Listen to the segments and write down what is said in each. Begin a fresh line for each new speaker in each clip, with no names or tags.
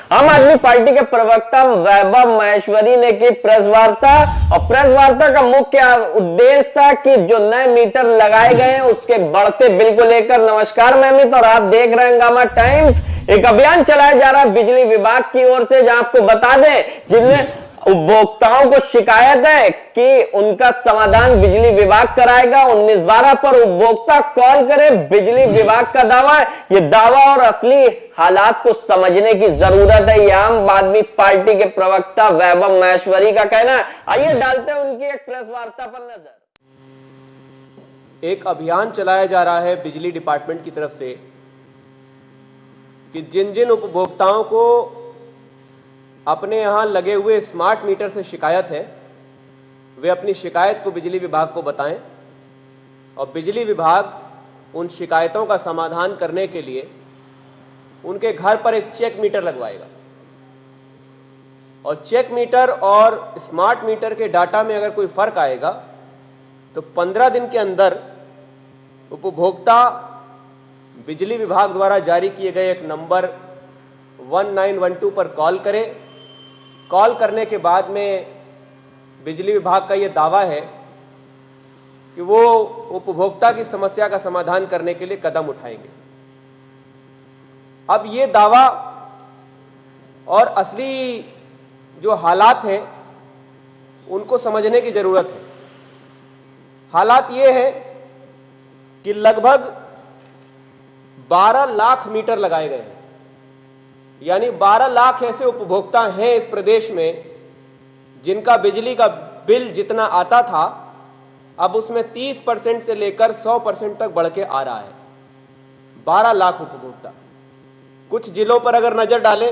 आम आदमी पार्टी के प्रवक्ता वैभव महेश्वरी ने की प्रेस वार्ता और प्रेस वार्ता का मुख्य उद्देश्य था कि जो नए मीटर लगाए गए हैं उसके बढ़ते बिल को लेकर। नमस्कार मैं अमित और आप देख रहे हैं हंगामा टाइम्स। एक अभियान चलाया जा रहा है बिजली विभाग की ओर से, जहां आपको बता दें जिनमें उपभोक्ताओं को शिकायत है कि उनका समाधान बिजली विभाग कराएगा। 1912 पर उपभोक्ता कॉल करे, बिजली विभाग का दावा है। ये दावा और असली हालात को समझने की जरूरत है, ये आम आदमी पार्टी के प्रवक्ता वैभव महेश्वरी का कहना है। आइए डालते हैं उनकी एक प्रेस वार्ता पर नजर।
एक अभियान चलाया जा रहा है बिजली डिपार्टमेंट की तरफ से कि जिन जिन उपभोक्ताओं को अपने यहां लगे हुए स्मार्ट मीटर से शिकायत है वे अपनी शिकायत को बिजली विभाग को बताएं और बिजली विभाग उन शिकायतों का समाधान करने के लिए उनके घर पर एक चेक मीटर लगवाएगा। और चेक मीटर और स्मार्ट मीटर के डाटा में अगर कोई फर्क आएगा तो 15 दिन के अंदर उपभोक्ता बिजली विभाग द्वारा जारी किए गए एक नंबर 1912 पर कॉल करें। कॉल करने के बाद में बिजली विभाग का यह दावा है कि वो उपभोक्ता की समस्या का समाधान करने के लिए कदम उठाएंगे। अब ये दावा और असली जो हालात हैं उनको समझने की जरूरत है। हालात ये है कि लगभग 12 लाख मीटर लगाए गए हैं, यानी 12 लाख ऐसे उपभोक्ता हैं इस प्रदेश में जिनका बिजली का बिल जितना आता था अब उसमें 30% से लेकर 100% तक बढ़ के आ रहा है। 12 लाख उपभोक्ता। कुछ जिलों पर अगर नजर डालें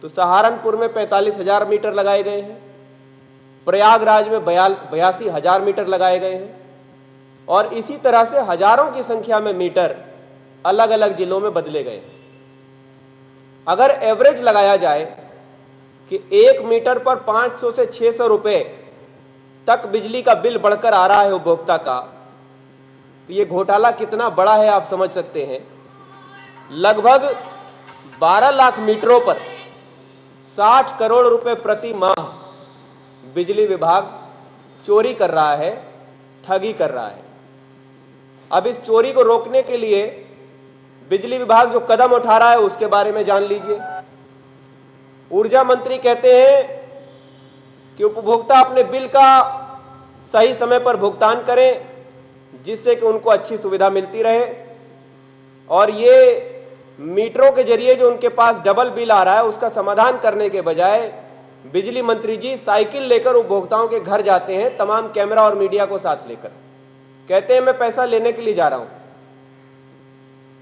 तो सहारनपुर में 45,000 मीटर लगाए गए हैं, प्रयागराज में 82,000 मीटर लगाए गए हैं और इसी तरह से हजारों की संख्या में मीटर अलग अलग जिलों में बदले गए हैं। अगर एवरेज लगाया जाए कि एक मीटर पर 500 से 600 रुपए तक बिजली का बिल बढ़कर आ रहा है उपभोक्ता का, तो यह घोटाला कितना बड़ा है आप समझ सकते हैं। लगभग 12 लाख मीटरों पर 60 करोड़ रुपए प्रति माह बिजली विभाग चोरी कर रहा है, ठगी कर रहा है। अब इस चोरी को रोकने के लिए बिजली विभाग जो कदम उठा रहा है उसके बारे में जान लीजिए। ऊर्जा मंत्री कहते हैं कि उपभोक्ता अपने बिल का सही समय पर भुगतान करें जिससे कि उनको अच्छी सुविधा मिलती रहे और ये मीटरों के जरिए जो उनके पास डबल बिल आ रहा है उसका समाधान करने के बजाय बिजली मंत्री जी साइकिल लेकर उपभोक्ताओं के घर जाते हैं, तमाम कैमरा और मीडिया को साथ लेकर। कहते हैं मैं पैसा लेने के लिए जा रहा हूं।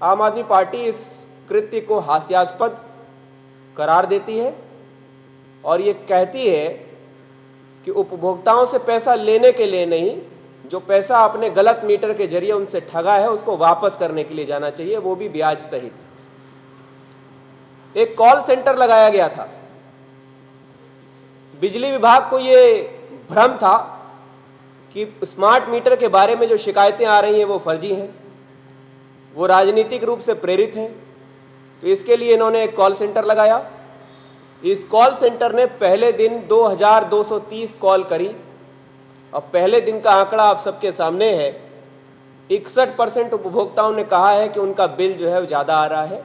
आम आदमी पार्टी इस कृत्य को हास्यास्पद करार देती है और ये कहती है कि उपभोक्ताओं से पैसा लेने के लिए नहीं, जो पैसा आपने गलत मीटर के जरिए उनसे ठगा है उसको वापस करने के लिए जाना चाहिए, वो भी ब्याज सहित। एक कॉल सेंटर लगाया गया था। बिजली विभाग को ये भ्रम था कि स्मार्ट मीटर के बारे में जो शिकायतें आ रही हैं वो फर्जी हैं, वो राजनीतिक रूप से प्रेरित हैं। तो इसके लिए इन्होंने एक कॉल सेंटर लगाया। इस कॉल सेंटर ने पहले दिन 2230 कॉल करी और पहले दिन का आंकड़ा आप सबके सामने है। 61% उपभोक्ताओं ने कहा है कि उनका बिल जो है ज़्यादा आ रहा है।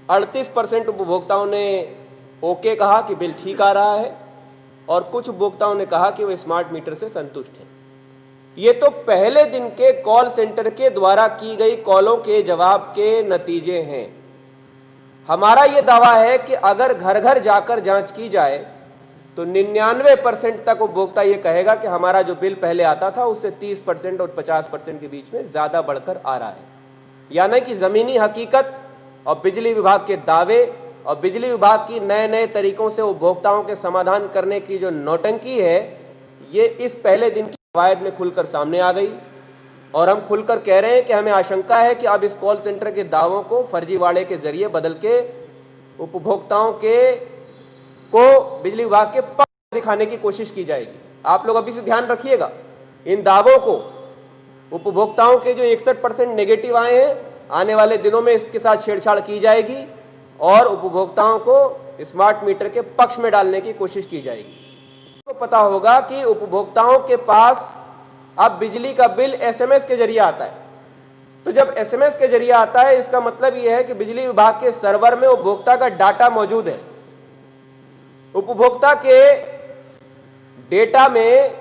38% उपभोक्ताओं ने ओके कहा कि बिल ठीक आ रहा है और कुछ उपभोक्ताओं ने कहा कि वे स्मार्ट मीटर से संतुष्ट हैं। ये तो पहले दिन के कॉल सेंटर के द्वारा की गई कॉलों के जवाब के नतीजे हैं। हमारा यह दावा है कि अगर घर घर जाकर जांच की जाए तो 99% तक उपभोक्ता यह कहेगा कि हमारा जो बिल पहले आता था उससे 30% और 50% के बीच में ज्यादा बढ़कर आ रहा है। यानी कि जमीनी हकीकत और बिजली विभाग के दावे और बिजली विभाग की नए नए तरीकों से उपभोक्ताओं के समाधान करने की जो नौटंकी है, ये इस पहले दिन की कवायद में खुलकर सामने आ गई। और हम खुलकर कह रहे हैं कि हमें आशंका है कि अब इस कॉल सेंटर के दावों को फर्जीवाड़े के जरिए बदल के उपभोक्ताओं को बिजली विभाग के पक्ष दिखाने की कोशिश की जाएगी। आप लोग अभी से ध्यान रखिएगा, इन दावों को उपभोक्ताओं के जो 61% नेगेटिव आए हैं, आने वाले दिनों में इसके साथ छेड़छाड़ की जाएगी और उपभोक्ताओं को स्मार्ट मीटर के पक्ष में डालने की कोशिश की जाएगी। तो पता होगा कि उपभोक्ताओं के पास अब बिजली का बिल एसएमएस के जरिए आता है। तो जब एसएमएस के जरिए आता है, इसका मतलब यह है कि बिजली विभाग के सर्वर में उपभोक्ता का डाटा मौजूद है। उपभोक्ता के डेटा में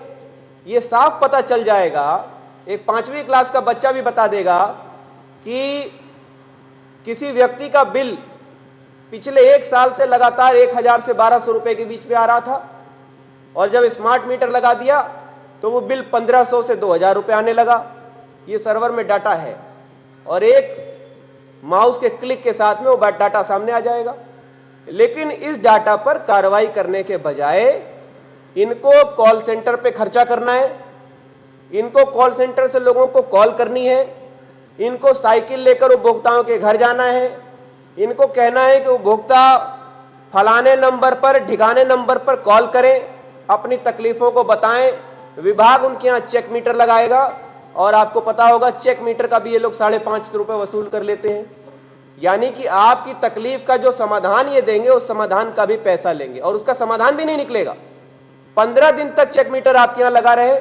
यह साफ पता चल जाएगा, एक 5वीं क्लास का बच्चा भी बता देगा कि किसी व्यक्ति का बिल पिछले 1 साल से लगातार 1000 से 1200 रुपए के बीच में आ रहा था, और जब स्मार्ट मीटर लगा दिया तो वो बिल 1500 से 2000 रुपए आने लगा। ये सर्वर में डाटा है और एक माउस के क्लिक के साथ में वो डाटा सामने आ जाएगा। लेकिन इस डाटा पर कार्रवाई करने के बजाय इनको कॉल सेंटर पे खर्चा करना है, इनको कॉल सेंटर से लोगों को कॉल करनी है, इनको साइकिल लेकर उपभोक्ताओं के घर जाना है, इनको कहना है कि उपभोक्ता फलाने नंबर पर ढिकाने नंबर पर कॉल करें, अपनी तकलीफों को बताएं, विभाग उनके यहाँ चेक मीटर लगाएगा। और आपको पता होगा चेक मीटर का भी ये लोग 550 रुपए वसूल कर लेते हैं। यानी कि आपकी तकलीफ का जो समाधान ये देंगे उस समाधान का भी पैसा लेंगे और उसका समाधान भी नहीं निकलेगा। 15 दिन तक चेक मीटर आपके यहाँ लगा रहे,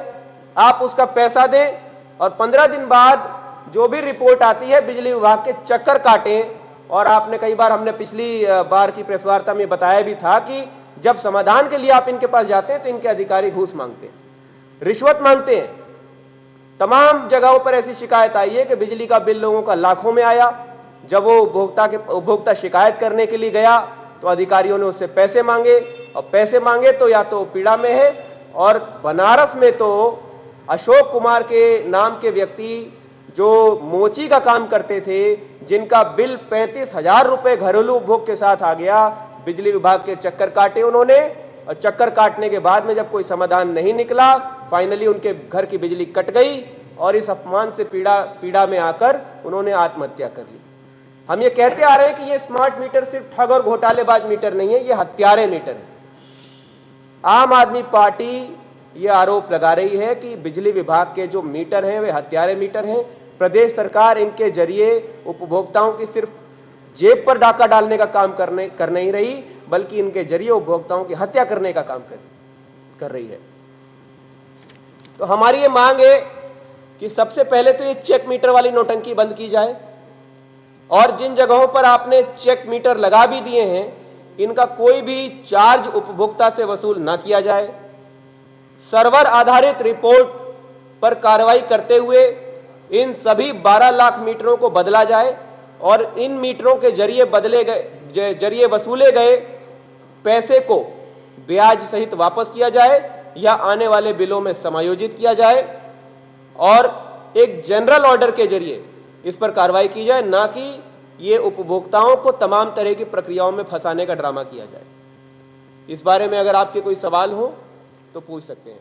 आप उसका पैसा दें और 15 दिन बाद जो भी रिपोर्ट आती है बिजली विभाग के चक्कर काटें। और आपने कई बार, हमने पिछली बार की प्रेस वार्ता में बताया भी था कि जब समाधान के लिए आप इनके पास जाते हैं तो इनके अधिकारी घूस मांगते हैं, रिश्वत मांगते हैं। तमाम जगहों पर ऐसी शिकायत आई है कि बिजली का बिल लोगों का लाखों में आया। जब वो उपभोक्ता शिकायत करने के लिए गया तो अधिकारियों ने उससे पैसे मांगे, और पैसे मांगे तो या तो पीड़ा में है। और बनारस में तो अशोक कुमार के नाम के व्यक्ति जो मोची का काम करते थे, जिनका बिल 35,000 रुपए घरेलू उपभोग के साथ आ गया, बिजली विभाग के चक्कर काटे उन्होंने। और चक्कर काटने के बाद में जब कोई समाधान नहीं निकला, फाइनली उनके घर की बिजली कट गई और इस अपमान से पीड़ा में आकर उन्होंने आत्महत्या कर ली। हम ये कहते आ रहे हैं कि ये स्मार्ट मीटर सिर्फ ठग और घोटालेबाज मीटर नहीं है, ये हत्यारे मीटर है। आम आदमी पार्टी ये आरोप लगा रही है कि बिजली विभाग के जो मीटर हैं वे हत्यारे मीटर हैं। प्रदेश सरकार इनके जरिए उपभोक्ताओं की सिर्फ जेब पर डाका डालने का काम कर नहीं रही, बल्कि इनके जरिए उपभोक्ताओं की हत्या करने का काम कर रही है। तो हमारी ये मांग है कि सबसे पहले तो ये चेक मीटर वाली नौटंकी बंद की जाए, और जिन जगहों पर आपने चेक मीटर लगा भी दिए हैं इनका कोई भी चार्ज उपभोक्ता से वसूल ना किया जाए। सर्वर आधारित रिपोर्ट पर कार्रवाई करते हुए इन सभी 12 लाख मीटरों को बदला जाए और इन मीटरों के जरिए वसूले गए पैसे को ब्याज सहित वापस किया जाए या आने वाले बिलों में समायोजित किया जाए, और एक जनरल ऑर्डर के जरिए इस पर कार्रवाई की जाए, ना कि ये उपभोक्ताओं को तमाम तरह की प्रक्रियाओं में फंसाने का ड्रामा किया जाए। इस बारे में अगर आपके कोई सवाल हो तो पूछ सकते हैं।